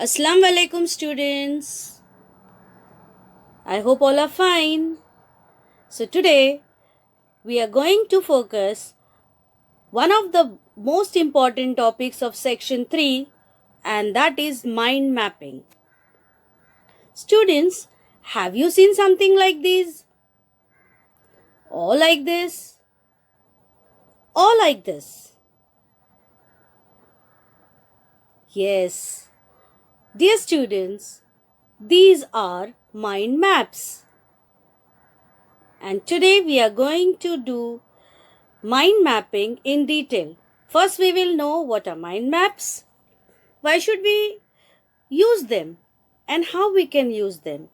Assalamu alaikum students. I hope all are fine. So today we are going to focus one of the most important topics of section 3, and that is mind mapping. Students, have you seen something like this? Or like this? Or like this? Yes. Dear students, these are mind maps. And today we are going to do mind mapping in detail. First, we will know what are mind maps, why should we use them, and how we can use them.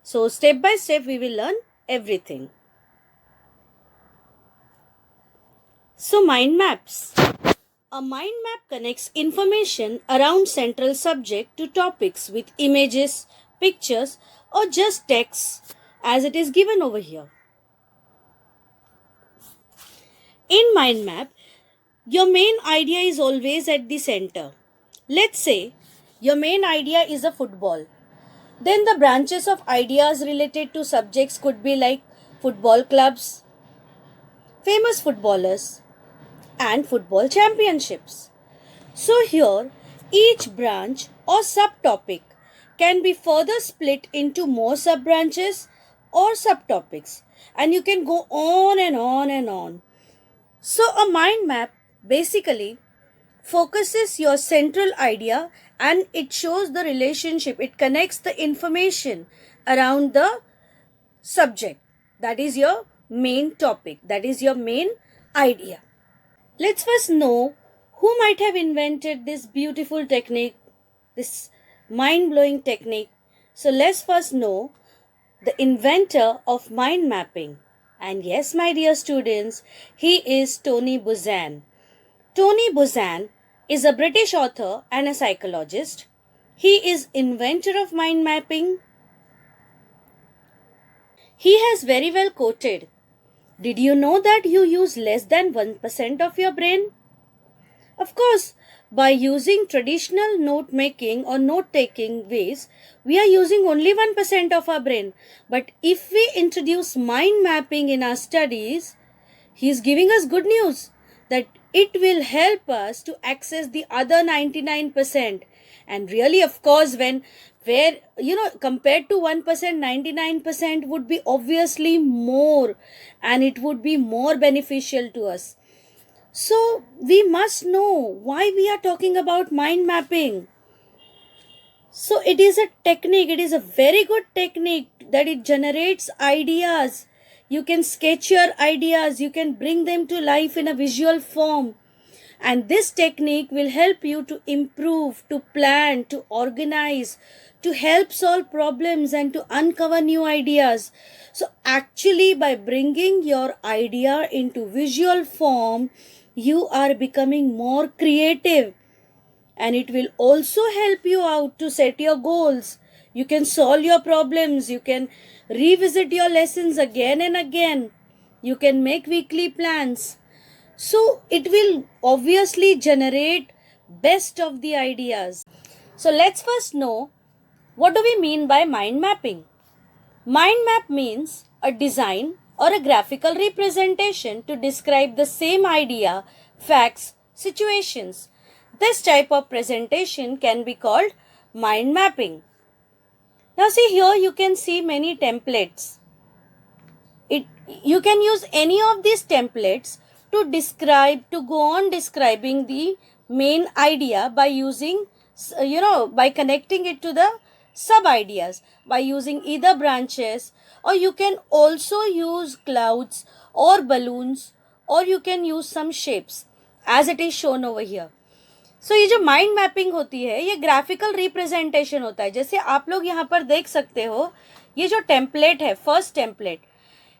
So, step by step, we will learn everything. So, mind maps. A mind map connects information around central subject to topics with images, pictures, or just text as it is given over here. In mind map, your main idea is always at the center. Let's say your main idea is a football. Then the branches of ideas related to subjects could be like football clubs, famous footballers, and football championships. So here, each branch or subtopic can be further split into more sub-branches or subtopics, and you can go on and on and on. So a mind map basically focuses your central idea and it shows the relationship, it connects the information around the subject. That is your main topic, that is your main idea. Let's first know who might have invented this beautiful technique, this mind-blowing technique. So let's first know the inventor of mind mapping. And yes, my dear students, he is Tony Buzan. Tony Buzan is a British author and a psychologist. He is inventor of mind mapping. He has very well quoted, "Did you know that you use less than 1% of your brain?" Of course, by using traditional note making or note taking ways, we are using only 1% of our brain. But if we introduce mind mapping in our studies, he is giving us good news that it will help us to access the other 99%. And really, of course, compared to 1%, 99% would be obviously more, and it would be more beneficial to us. So we must know why we are talking about mind mapping. So it is a technique, it is a very good technique that it generates ideas. You can sketch your ideas, you can bring them to life in a visual form. And this technique will help you to improve, to plan, to organize, to help solve problems and to uncover new ideas. So actually, by bringing your idea into visual form, you are becoming more creative, and it will also help you out to set your goals. You can solve your problems, you can revisit your lessons again and again, you can make weekly plans. So it will obviously generate best of the ideas. So let's first know, what do we mean by mind mapping? Mind map means a design or a graphical representation to describe the same idea, facts, situations. This type of presentation can be called mind mapping. Now see, here you can see many templates. You can use any of these templates to go on describing the main idea by using, by connecting it to the sub ideas, by using either branches, or you can also use clouds or balloons, or you can use some shapes as it is shown over here. सो ये जो mind mapping होती है, ये graphical representation होता है. जैसे आप लोग यहाँ पर देख सकते हो, ये जो टेम्पलेट है, फर्स्ट टेम्पलेट,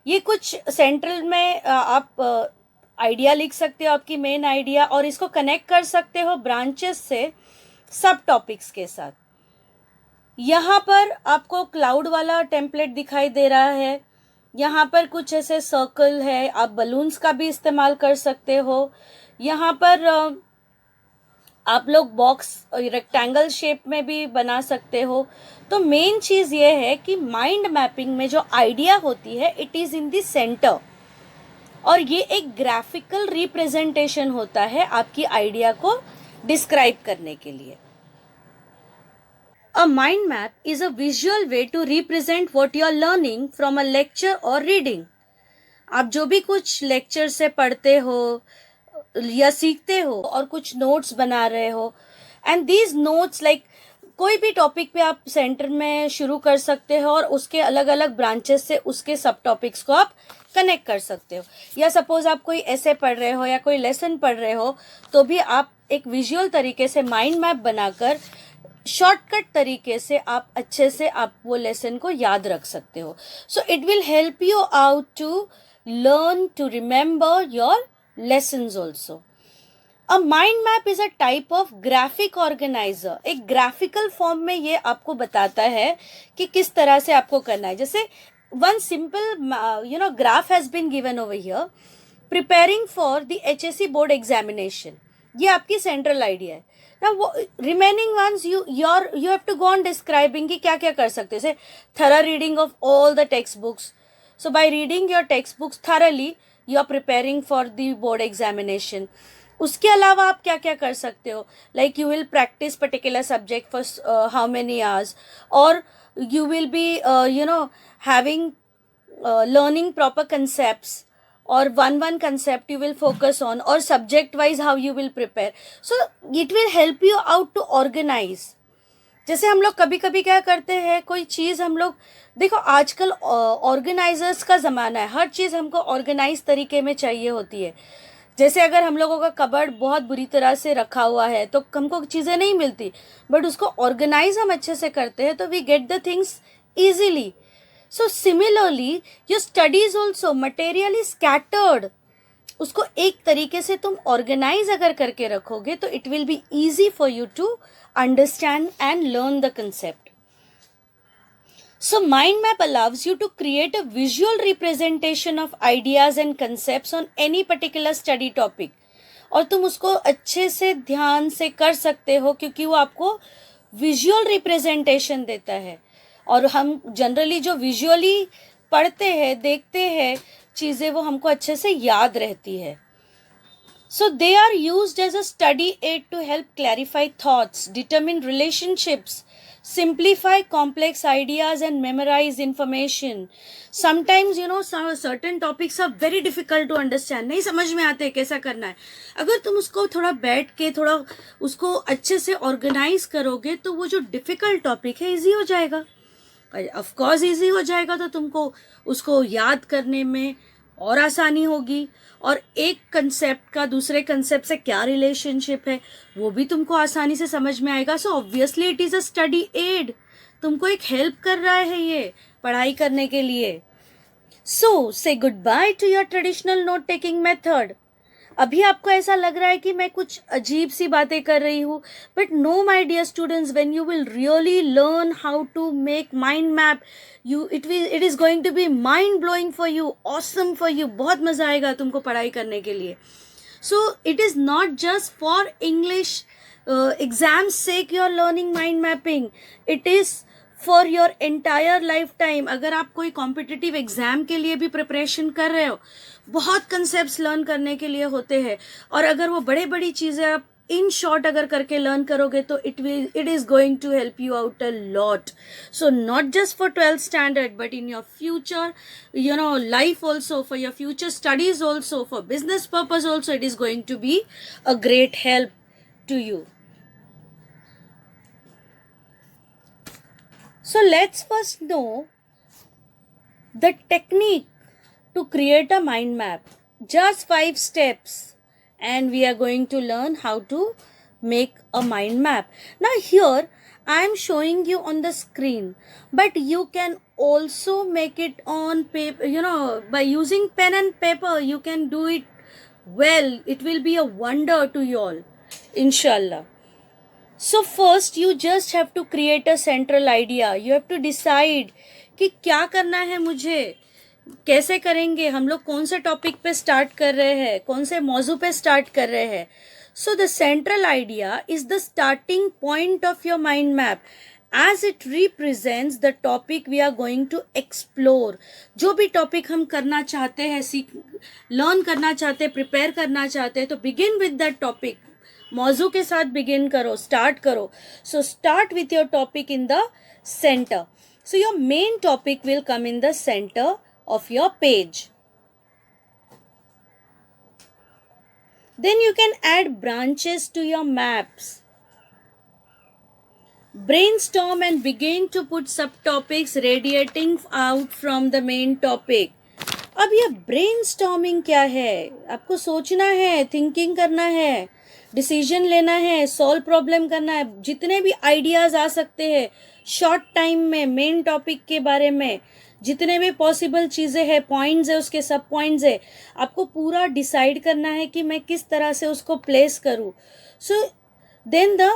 ये कुछ सेंट्रल में आप आइडिया लिख सकते हो, आपकी मेन आइडिया, और इसको कनेक्ट कर सकते हो ब्रांचेस से सब टॉपिक्स के साथ. यहाँ पर आपको क्लाउड वाला टेम्पलेट दिखाई दे रहा है. यहाँ पर कुछ ऐसे सर्कल है, आप बलून्स का भी इस्तेमाल कर सकते हो. यहाँ पर आप लोग बॉक्स रेक्टेंगल शेप में भी बना सकते हो। तो मेन चीज़ ये है कि माइंड मैपिंग में जो आइडिया होती है it is in the centre, और ये एक ग्राफिकल रिप्रेजेंटेशन होता है आपकी आइडिया को डिस्क्राइब करने के लिए। A mind map is a visual way to represent what you are learning from a lecture or reading. आप जो भी कुछ लेक्चर से पढ़ते हो या सीखते हो और कुछ नोट्स बना रहे हो, एंड दीज नोट्स लाइक कोई भी टॉपिक पे आप सेंटर में शुरू कर सकते हो और उसके अलग अलग ब्रांचेस से उसके सब टॉपिक्स को आप कनेक्ट कर सकते हो। या सपोज आप कोई ऐसे पढ़ रहे हो या कोई लेसन पढ़ रहे हो तो भी आप एक विजुअल तरीके से माइंड मैप बनाकर शॉर्टकट तरीके से आप अच्छे से आप वो लेसन को याद रख सकते हो। So it will help you out to learn to remember your lessons also. A mind map is a type of graphic organizer. एक ग्राफिकल फॉर्म में ये आपको बताता है कि किस तरह से आपको करना है। जैसे one simple graph has been given over here, preparing for the HSC board examination. ये आपकी सेंट्रल आइडिया है। Now remaining ones you have to go on describing कि क्या क्या कर सकते हैं। जैसे thorough reading of all the textbooks. So by reading your textbooks thoroughly you are preparing for the board examination. उसके अलावा आप क्या क्या कर सकते हो, like you will practice particular subject for how many hours, or you will be having learning proper concepts, or one concept you will focus on, or subject wise how you will prepare. So it will help you out to organize. जैसे हम लोग कभी कभी क्या करते हैं, कोई चीज़ हम लोग देखो आजकल ऑर्गेनाइजर्स का ज़माना है, हर चीज़ हमको ऑर्गेनाइज तरीके में चाहिए होती है। जैसे अगर हम लोगों का कबर्ड बहुत बुरी तरह से रखा हुआ है तो हमको चीज़ें नहीं मिलती, बट उसको ऑर्गेनाइज हम अच्छे से करते हैं तो we get the things easily. So similarly, your study is also materially scattered. उसको एक तरीके से तुम ऑर्गेनाइज अगर करके रखोगे तो it will be easy for you to understand and learn the concept. So mind map allows you to create a visual representation of ideas and concepts on any particular study topic. और तुम उसको अच्छे से ध्यान से कर सकते हो क्योंकि वो आपको विजुअल रिप्रेजेंटेशन देता है. और हम जनरली जो विजुअली पढ़ते हैं देखते हैं चीज़ें वो हमको अच्छे से याद रहती है. So they are used as a study aid to help clarify thoughts, determine relationships, simplify complex ideas and memorize information. Sometimes certain topics are very difficult to understand. नहीं समझ में आते कैसा करना है. अगर तुम उसको थोड़ा बैठ के थोड़ा उसको अच्छे से ऑर्गेनाइज करोगे तो वो जो डिफ़िकल्ट टॉपिक है ईजी हो जाएगा. ऑफ कोर्स ईजी हो जाएगा तो तुमको उसको याद करने में और आसानी होगी. और एक कंसेप्ट का दूसरे कंसेप्ट से क्या रिलेशनशिप है वो भी तुमको आसानी से समझ में आएगा. So obviously it is a study aid. तुमको एक हेल्प कर रहा है ये पढ़ाई करने के लिए. सो से good by two your traditional note taking method. अभी आपको ऐसा लग रहा है कि मैं कुछ अजीब सी बातें कर रही हूँ, but no my dear students, when you will really learn how to make mind map, it is going to be mind blowing for you, awesome for you. बहुत मज़ा आएगा तुमको पढ़ाई करने के लिए. So it is not just for English exams sake you are learning mind mapping, it is for your entire life time. अगर आप कोई कॉम्पिटिटिव एग्ज़ाम के लिए भी प्रिपरेशन कर रहे हो, बहुत कंसेप्ट्स लर्न करने के लिए होते हैं, और अगर वो बड़ी चीज़ें आप इन शॉर्ट अगर करके लर्न करोगे तो it is going to help you out a lot. So not just for 12th standard but in your future life also, for your future studies also, for business purpose also, it is going to be a great help to you. So let's first know the technique to create a mind map. Just 5 steps and we are going to learn how to make a mind map. Now here I am showing you on the screen, but you can also make it on paper, by using pen and paper you can do it well. It will be a wonder to you all, inshallah. So first you just have to create a central idea. You have to decide कि क्या करना है मुझे, कैसे करेंगे हम लोग, कौन से टॉपिक पे स्टार्ट कर रहे हैं, कौन से मौजू पे स्टार्ट कर रहे हैं. So the central idea is the starting point of your mind map, as it represents the topic we are going to explore. जो भी topic हम करना चाहते हैं, learn करना चाहते हैं, prepare करना चाहते हैं, तो begin with that topic. मौजू के साथ begin करो, start करो. So start with your topic in the center. So your main topic will come in the center of your page. Then you can add branches to your maps. Brainstorm and begin to put subtopics radiating out from the main topic. अब ये brainstorming क्या है? आपको सोचना है, thinking करना है, decision लेना है, solve problem करना है. जितने भी ideas आ सकते हैं short time में main topic के बारे में, जितने भी पॉसिबल चीज़ें हैं, पॉइंट्स है, उसके सब पॉइंट्स है, आपको पूरा डिसाइड करना है कि मैं किस तरह से उसको प्लेस करूँ. So then the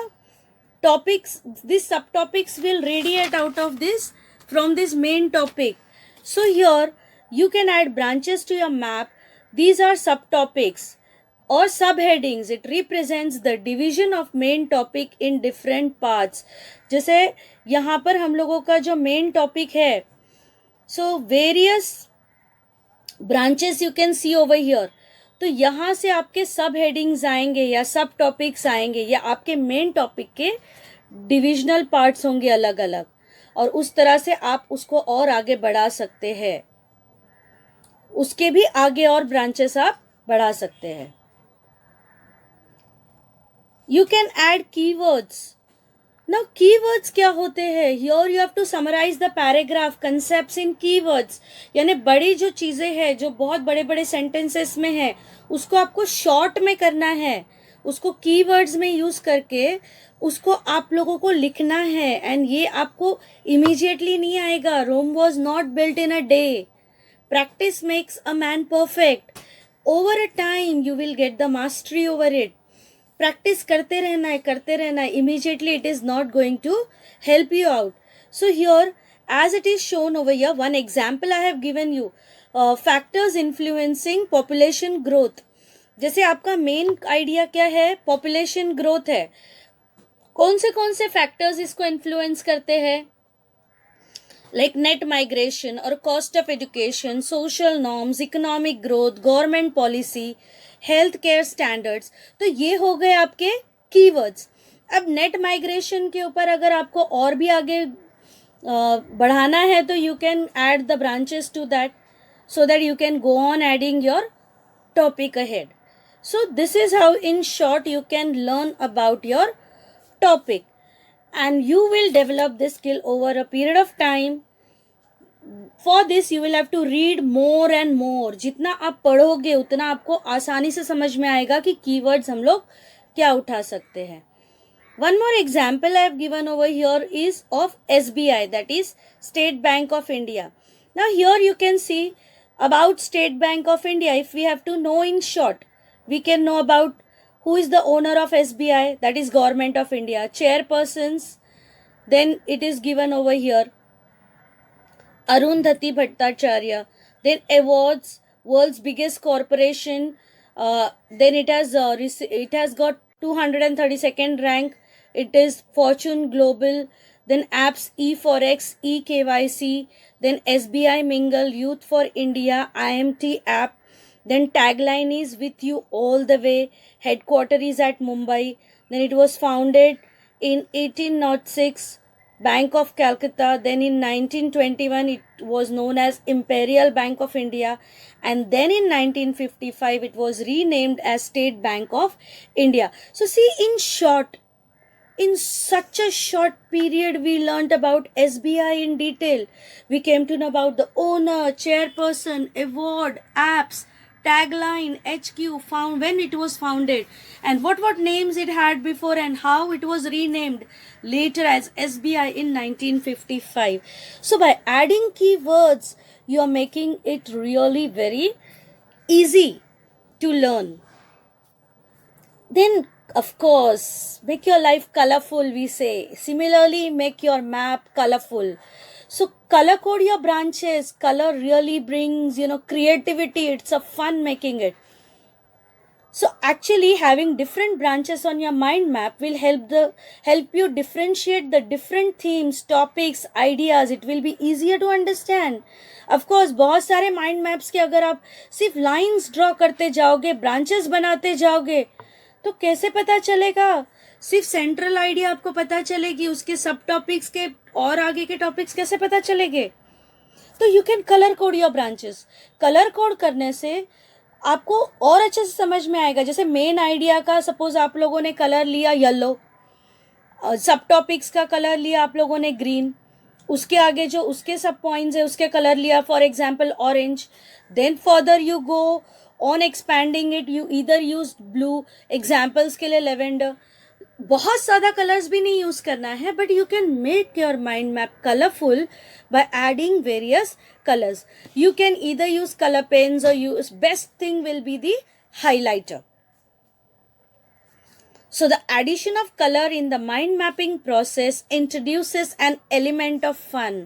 topics, this sub topics will radiate out of this from this main topic. So here you can add branches to your map. These are subtopics or subheadings. It represents the division of main topic in different parts. जैसे यहाँ पर हम लोगों का जो main topic है, so various branches you can see over here. तो यहाँ से आपके सब हेडिंग्स आएंगे या सब टॉपिक्स आएंगे या आपके मेन टॉपिक के डिविजनल पार्ट्स होंगे अलग अलग, और उस तरह से आप उसको और आगे बढ़ा सकते हैं. उसके भी आगे और ब्रांचेस आप बढ़ा सकते हैं. You can add keywords. Now keywords क्या होते हैं? Here you have to summarize the paragraph concepts in keywords. यानी बड़ी जो चीज़ें हैं, जो बहुत बड़े बड़े सेंटेंसेस में है, उसको आपको शॉर्ट में करना है, उसको कीवर्ड्स में यूज़ करके उसको आप लोगों को लिखना है. एंड ये आपको इमीडिएटली नहीं आएगा. Rome was not built in a day. Practice makes a man perfect. Over a time, you will get the mastery over it. Practice करते रहना है. Immediately, it is not going to help you out. So here, as it is shown over here, one example I have given you. Factors influencing population growth. जैसे आपका main idea क्या है? Population growth है. कौन से factors इसको influence करते हैं? Like net migration or cost of education, social norms, economic growth, government policy, healthcare standards. तो ये हो गए आपके keywords. अब net migration के ऊपर अगर आपको और भी आगे बढ़ाना है तो you can add the branches to that, so that you can go on adding your topic ahead. So this is how in short you can learn about your topic. And you will develop this skill over a period of time. For this you will have to read more and more. जितना आप पढ़ोगे उतना आपको आसानी से समझ में आएगा कि keywords हम लोग क्या उठा सकते हैं. One more example I have given over here is of SBI, that is State Bank of India. Now here you can see about State Bank of India. If we have to know in short, we can know about who is the owner of SBI, that is Government of India, chairpersons. Then it is given over here Arundhati Bhattacharya. Then awards, world's biggest corporation. Then it has got 232nd rank. It is Fortune Global. Then apps eForex, eKYC. Then SBI Mingle, Youth for India, IMT app. Then tagline is with you all the way. Headquarter is at Mumbai. Then it was founded in 1806, Bank of Calcutta. Then in 1921 it was known as Imperial Bank of India. And then in 1955 it was renamed as State Bank of India. So see, in short, in such a short period we learnt about SBI in detail. We came to know about the owner, chairperson, award, apps, tagline, HQ, found when it was founded, and what names it had before and how it was renamed later as SBI in 1955. So by adding keywords, you are making it really very easy to learn. Then of course, make your life colorful, we say. Similarly, make your map colorful. So color code your branches. Color really brings, creativity. It's a fun making it. So actually having different branches on your mind map will help you differentiate the different themes, topics, ideas. It will be easier to understand. Of course बहुत सारे mind maps के अगर आप सिर्फ lines draw करते जाओगे, branches बनाते जाओगे, तो कैसे पता चलेगा? सिर्फ सेंट्रल आइडिया आपको पता चलेगी, उसके सब टॉपिक्स के और आगे के टॉपिक्स कैसे पता चलेंगे? तो you can colour code your branches. Colour code करने से आपको और अच्छे से समझ में आएगा. जैसे मेन आइडिया का सपोज आप लोगों ने कलर लिया येलो, सब टॉपिक्स का कलर लिया आप लोगों ने ग्रीन, उसके आगे जो उसके सब पॉइंट्स है उसके कलर लिया for example orange. Then further you go on expanding it, you either use blue, examples के लिए लेवेंडर. बहुत ज़्यादा कलर्स भी नहीं यूज़ करना है, but you can make your mind map colourful by adding various colors. You can either use color pens or use, best thing will be the highlighter. So the addition of color in the mind mapping process introduces an element of fun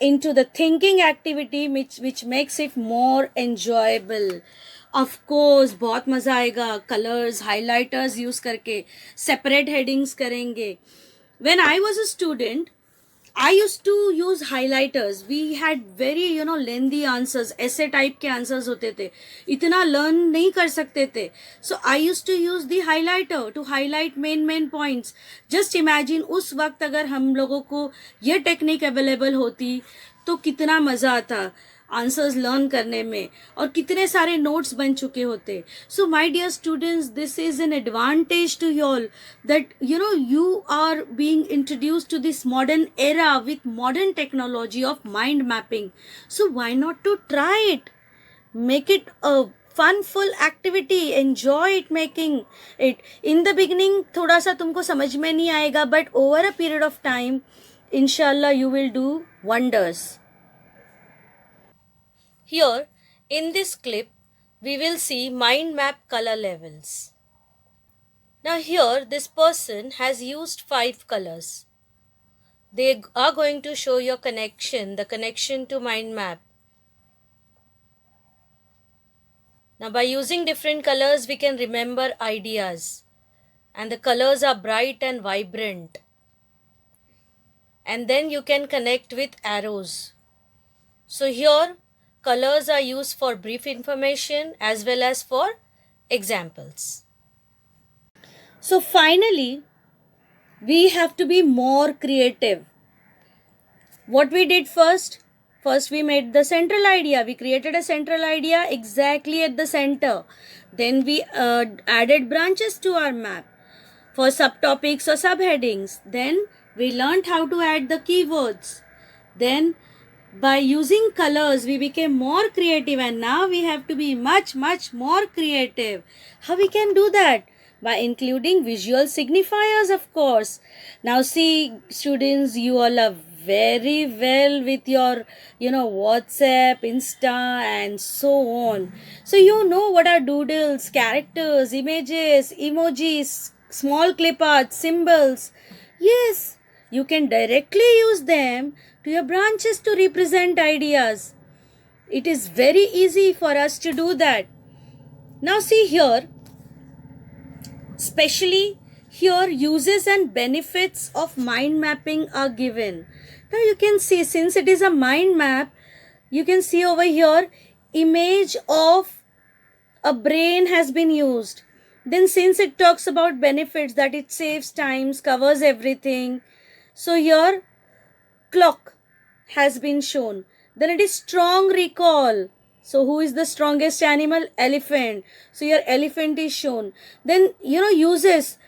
into the thinking activity which makes it more enjoyable. Of course बहुत मज़ा आएगा. colors, highlighters use करके separate headings करेंगे. When I was a student, I used to use highlighters. We had very lengthy answers, essay type के answers होते थे, इतना learn नहीं कर सकते थे. So I used to use the highlighter to highlight main points. Just imagine उस वक्त अगर हम लोगों को ये technique available होती तो कितना मज़ा आता आंसर्स लर्न करने में, और कितने सारे नोट्स बन चुके होते. So my dear students, this is an advantage to you all that you are being introduced to this modern era with modern technology of mind mapping. So why not to try it? Make it a funful activity, enjoy it making it. In the beginning थोड़ा सा तुमको समझ में नहीं आएगा, but over a period of time इंशाल्लाह you will do wonders. Here, in this clip, we will see mind map color levels. Now here, this person has used 5 colors. They are going to show your connection, the connection to mind map. Now by using different colors, we can remember ideas. And the colors are bright and vibrant. And then you can connect with arrows. So here, colors are used for brief information as well as for examples. So finally, we have to be more creative. What we did first we made the central idea. We created a central idea exactly at the center. Then we added branches to our map for subtopics or subheadings. Then we learned how to add the keywords. Then by using colors, we became more creative, and now we have to be much more creative. How we can do that? By including visual signifiers, of course. Now see, students, you all are very well with your WhatsApp, Insta and so on. So you know what are doodles, characters, images, emojis, small clip art, symbols. Yes, you can directly use them to your branches to represent ideas. It is very easy for us to do that. Now see here, especially here, uses and benefits of mind mapping are given. Now you can see, since it is a mind map, you can see over here, image of a brain has been used. Then since it talks about benefits, that it saves times, covers everything. So here, clock has been shown. Then it is strong recall. So who is the strongest animal? Elephant. So your elephant is shown. Then uses.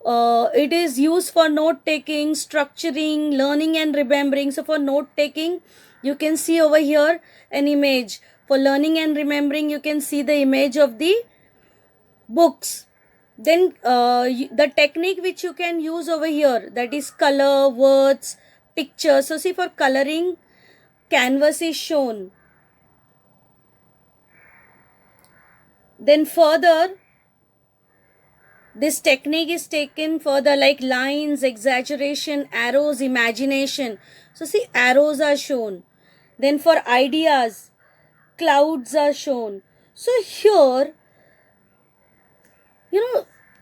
It is used for note taking, structuring, learning and remembering. So for note taking, you can see over here an image. For learning and remembering, you can see the image of the books. Then the technique which you can use over here, that is color, words, picture. So see, for coloring, canvas is shown. Then further, this technique is taken further, like lines, exaggeration, arrows, imagination. So see, arrows are shown. Then for ideas, clouds are shown. So here,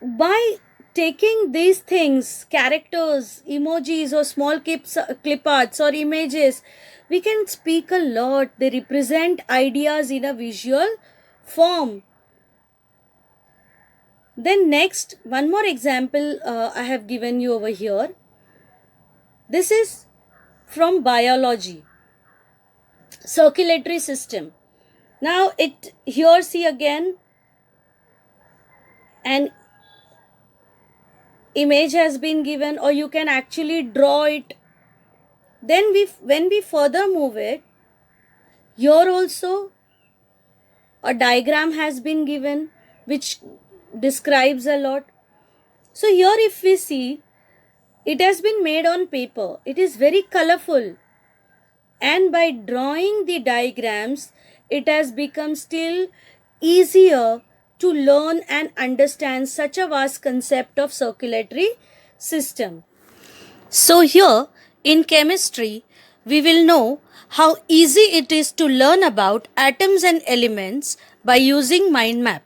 By taking these things, characters, emojis, or small clip arts or images, we can speak a lot. They represent ideas in a visual form. Then next, one more example I have given you over here. This is from biology, circulatory system. Now here see again, an image has been given, or you can actually draw it. Then when we further move it, here also a diagram has been given which describes a lot. So here if we see, it has been made on paper. It is very colorful, and by drawing the diagrams, it has become still easier to learn and understand such a vast concept of circulatory system. So here in chemistry, we will know how easy it is to learn about atoms and elements by using mind map.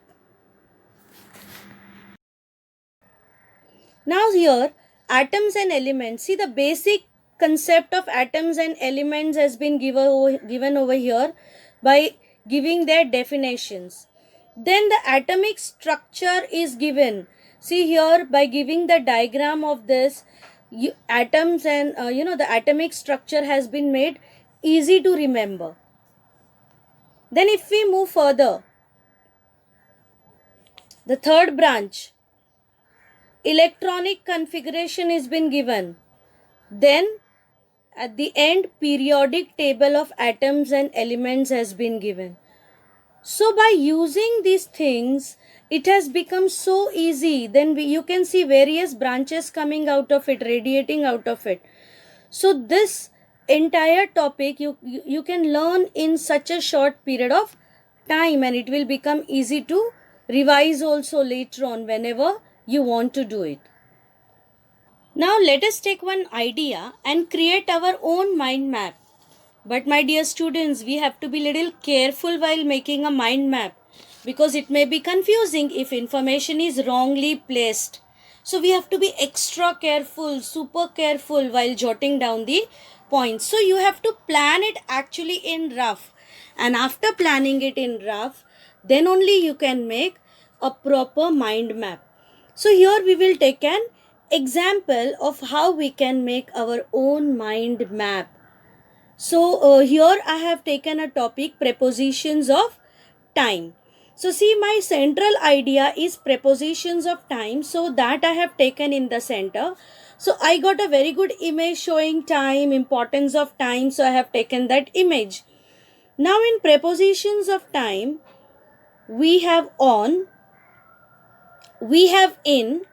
Now here, atoms and elements. See, the basic concept of atoms and elements has been given over here by giving their definitions. Then the atomic structure is given. See here, by giving the diagram of this, atoms and the atomic structure has been made easy to remember. Then if we move further, the third branch, electronic configuration is been given. Then at the end, periodic table of atoms and elements has been given. So by using these things, it has become so easy. Then you can see various branches coming out of it, radiating out of it. So this entire topic you can learn in such a short period of time, and it will become easy to revise also later on whenever you want to do it. Now let us take one idea and create our own mind map. But my dear students, we have to be little careful while making a mind map, because it may be confusing if information is wrongly placed. So we have to be extra careful, super careful while jotting down the points. So you have to plan it actually in rough. And after planning it in rough, then only you can make a proper mind map. So here we will take an example of how we can make our own mind map. So here I have taken a topic, prepositions of time. So see, my central idea is prepositions of time, so that I have taken in the center. So I got a very good image showing time, importance of time, so I have taken that image. Now in prepositions of time, we have on, we have in,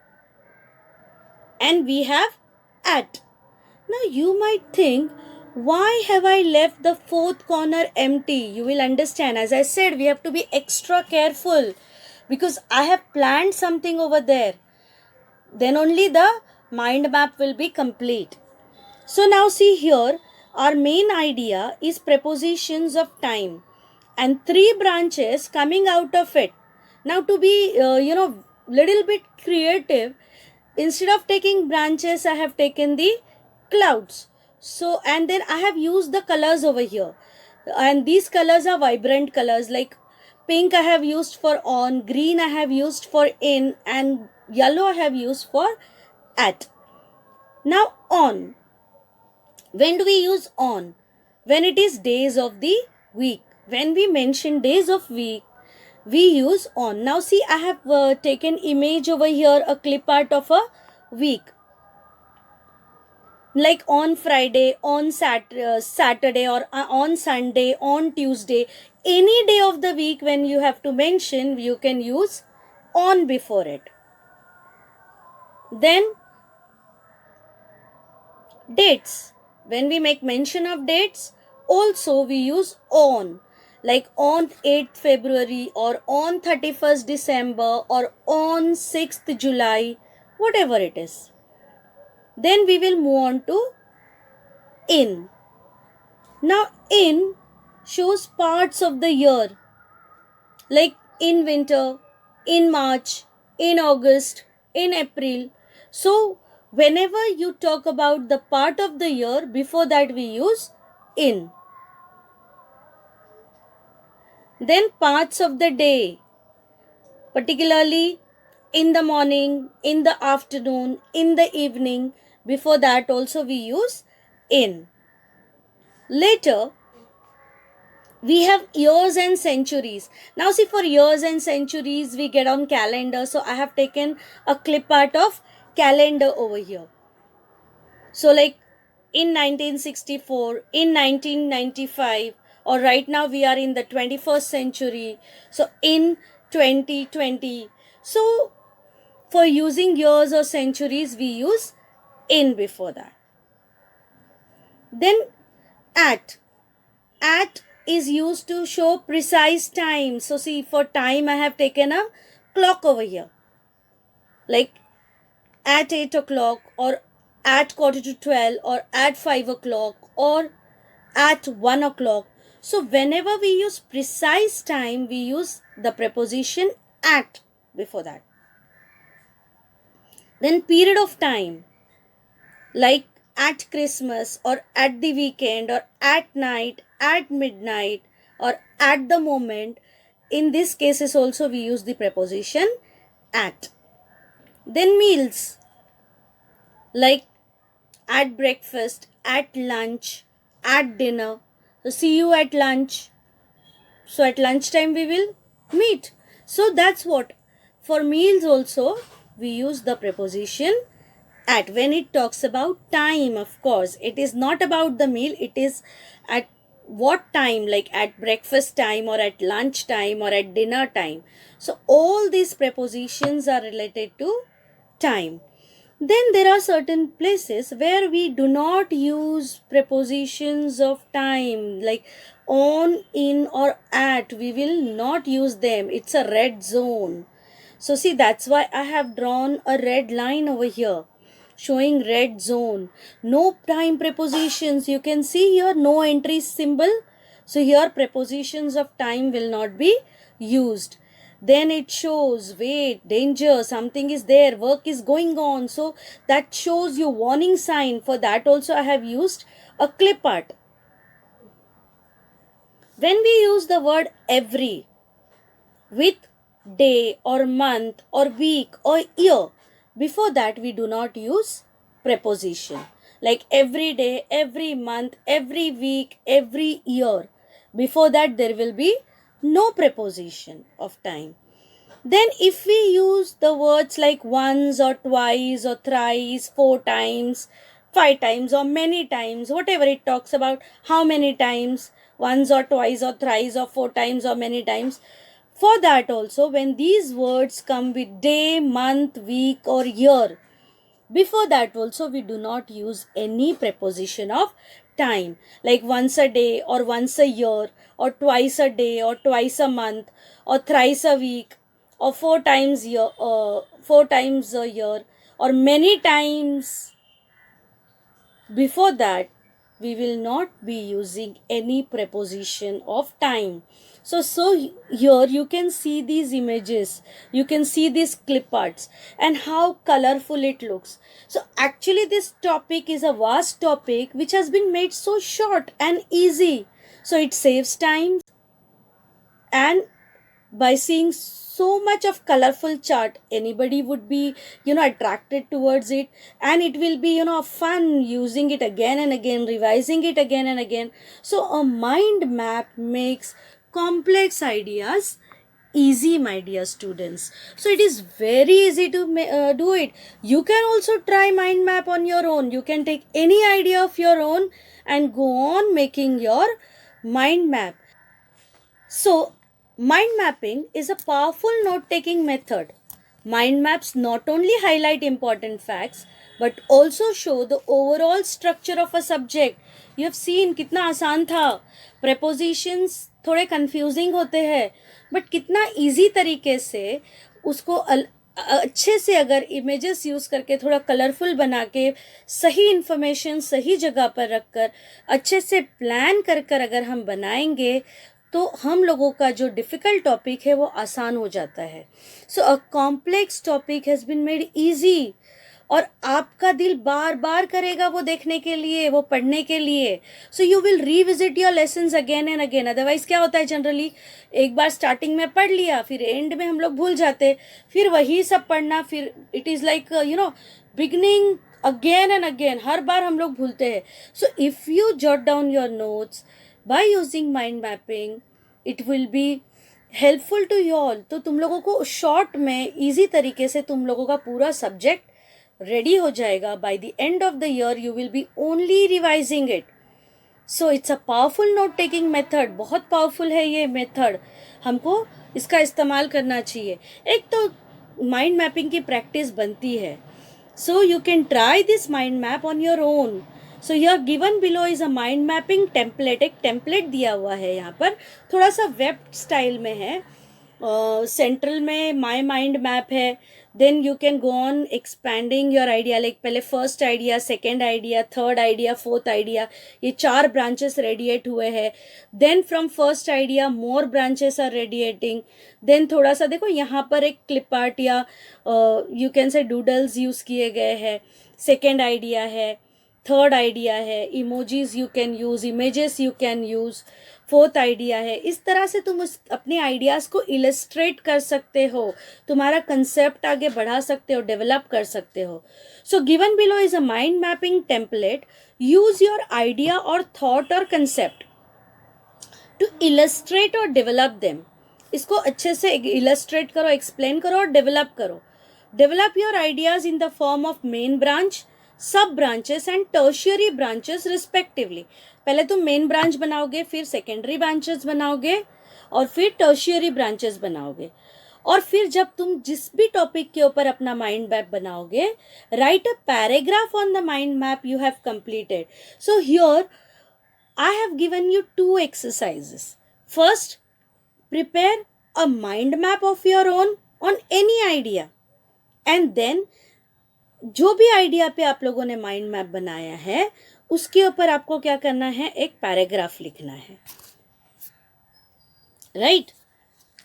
and we have at. Now you might think, why have I left the fourth corner empty? You will understand. As I said, we have to be extra careful, because I have planned something over there. Then only the mind map will be complete. So now see here, our main idea is prepositions of time, and three branches coming out of it. Now to be little bit creative, instead of taking branches, I have taken the clouds. So, and then I have used the colors over here, and these colors are vibrant colors, like pink I have used for on, green I have used for in, and yellow I have used for at. Now on, when do we use on? When it is days of the week. When we mention days of week, we use on. Now see, I have taken image over here, a clip art of a week, like on Friday, on Saturday, or on Sunday, on Tuesday. Any day of the week when you have to mention, you can use on before it. Then dates. When we make mention of dates, also we use on. Like on 8th February, or on 31st December, or on 6th July, whatever it is. Then we will move on to in. Now in shows parts of the year, like in winter, in March, in August, in April. So, whenever you talk about the part of the year, before that we use in. Then parts of the day, particularly in the morning, in the afternoon, in the evening, before that also we use in. Later, we have years and centuries. Now see, for years and centuries we get on calendar, so I have taken a clip art of calendar over here. So like in 1964, in 1995, or right now we are in the 21st century, so in 2020. So for using years or centuries we use in before that. Then at is used to show precise time. So see, for time I have taken a clock over here, like at 8 o'clock, or at quarter to 12, or at 5 o'clock, or at 1 o'clock. So whenever we use precise time, we use the preposition at before that. Then period of time, like at Christmas, or at the weekend, or at night, at midnight, or at the moment. In these cases also we use the preposition at. Then meals, like at breakfast, at lunch, at dinner. So see you at lunch. So at lunchtime we will meet. So that's what. For meals also we use the preposition at when it talks about time. Of course, it is not about the meal, it is at what time, like at breakfast time, or at lunch time, or at dinner time. So all these prepositions are related to time. Then there are certain places where we do not use prepositions of time, like on, in, or at. We will not use them. It's a red zone. So see, that's why I have drawn a red line over here, showing red zone. No time prepositions. You can see here no entry symbol. So here prepositions of time will not be used. Then it shows wait, danger, something is there, work is going on. So that shows you warning sign. For that also I have used a clip art. When we use the word every with day or month or week or year, before that we do not use preposition. Like every day, every month, every week, every year. Before that there will be no preposition of time. Then if we use the words like once or twice or thrice, 4 times, 5 times, or many times, whatever it talks about, how many times, once or twice or thrice or 4 times or many times. For that also, when these words come with day, month, week, or year, before that also we do not use any preposition of time, like once a day, or once a year, or twice a day, or twice a month, or thrice a week, or 4 times a year, or many times. Before that we will not be using any preposition of time. So here you can see these images, you can see these clip arts, and how colorful it looks. So actually this topic is a vast topic which has been made so short and easy, so it saves time. And by seeing so much of colorful chart, anybody would be attracted towards it, and it will be fun using it again and again, revising it again and again. So a mind map makes complex ideas easy, my dear students. So it is very easy to do it. You can also try mind map on your own. You can take any idea of your own and go on making your mind map. So mind mapping is a powerful note-taking method. Mind maps not only highlight important facts but also show the overall structure of a subject. You have seen कितना आसान था. Prepositions थोड़े confusing होते हैं, but कितना easy तरीके से उसको अच्छे से अगर इमेजेस यूज़ करके थोड़ा कलरफुल बना के सही इन्फॉर्मेशन सही जगह पर रख कर अच्छे से प्लान कर कर अगर हम बनाएंगे तो हम लोगों का जो डिफ़िकल्ट टॉपिक है वो आसान हो जाता है. So a complex topic has been made easy, और आपका दिल बार बार करेगा वो देखने के लिए, वो पढ़ने के लिए. So you will revisit your lessons again and again. Otherwise क्या होता है जनरली, एक बार स्टार्टिंग में पढ़ लिया, फिर एंड में हम लोग भूल जाते, फिर वही सब पढ़ना, फिर it is like beginning again and again. हर बार हम लोग भूलते हैं. So if you jot down your notes by using mind mapping, it will be helpful to you all. तो तुम लोगों को शॉर्ट में ईजी तरीके से तुम लोगों का पूरा सब्जेक्ट रेडी हो जाएगा. By the end of the year you will be only revising it. So it's a powerful note taking method. बहुत पावरफुल है ये मेथड, हमको इसका इस्तेमाल करना चाहिए. एक तो माइंड मैपिंग की प्रैक्टिस बनती है. So you can try this mind map on your own. So यह given below is a mind mapping template. एक टेम्पलेट दिया हुआ है यहाँ पर, थोड़ा सा वेब स्टाइल में है. सेंट्रल में माई माइंड मैप है. Then you can go on expanding your idea, like पहले first idea, second idea, third idea, fourth idea, ये 4 ब्रांचेस रेडिएट हुए हैं. Then from first idea more branches are radiating. Then थोड़ा सा देखो यहाँ पर एक क्लिप आर्ट या you can say doodles use किए गए हैं. सेकेंड आइडिया है, थर्ड आइडिया है, emojis you can use, images you can use. Fourth idea है. इस तरह से तुम उस अपने आइडियाज़ को इलस्ट्रेट कर सकते हो, तुम्हारा कंसेप्ट आगे बढ़ा सकते हो, डेवलप कर सकते हो. So given below is a mind mapping template. Use your idea और थॉट और कंसेप्ट टू इलस्ट्रेट और डेवलप देम. इसको अच्छे से इलस्ट्रेट करो, एक्सप्लेन करो और डेवलप करो. Develop your ideas in the form of main branch, sub branches and tertiary branches respectively. पहले तुम मेन ब्रांच बनाओगे, फिर सेकेंडरी ब्रांचेस बनाओगे, और फिर टर्शियरी ब्रांचेस बनाओगे. और फिर जब तुम जिस भी टॉपिक के ऊपर अपना माइंड मैप बनाओगे, right a paragraph on the mind map you have completed. So here I have given you 2 exercises. First, prepare a mind map of your own on any idea. And then, जो भी idea पे आप लोगों ने mind map बनाया है, उसके ऊपर आपको क्या करना है, एक पैराग्राफ लिखना है. Right?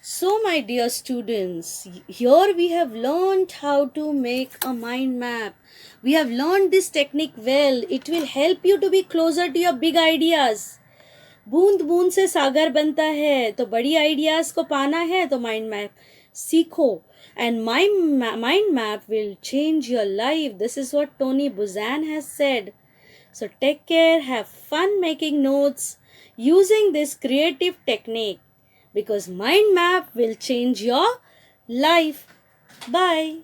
So, my dear students, here we have learned how to make a mind map. We have learned this technique well. It will help you to be closer to your big ideas. बूंद बूंद से सागर बनता है, तो बड़ी ideas को पाना है तो माइंड मैप सीखो. And mind map will change your life. This is what Tony Buzan has said. So take care, have fun making notes using this creative technique, because mind map will change your life. Bye.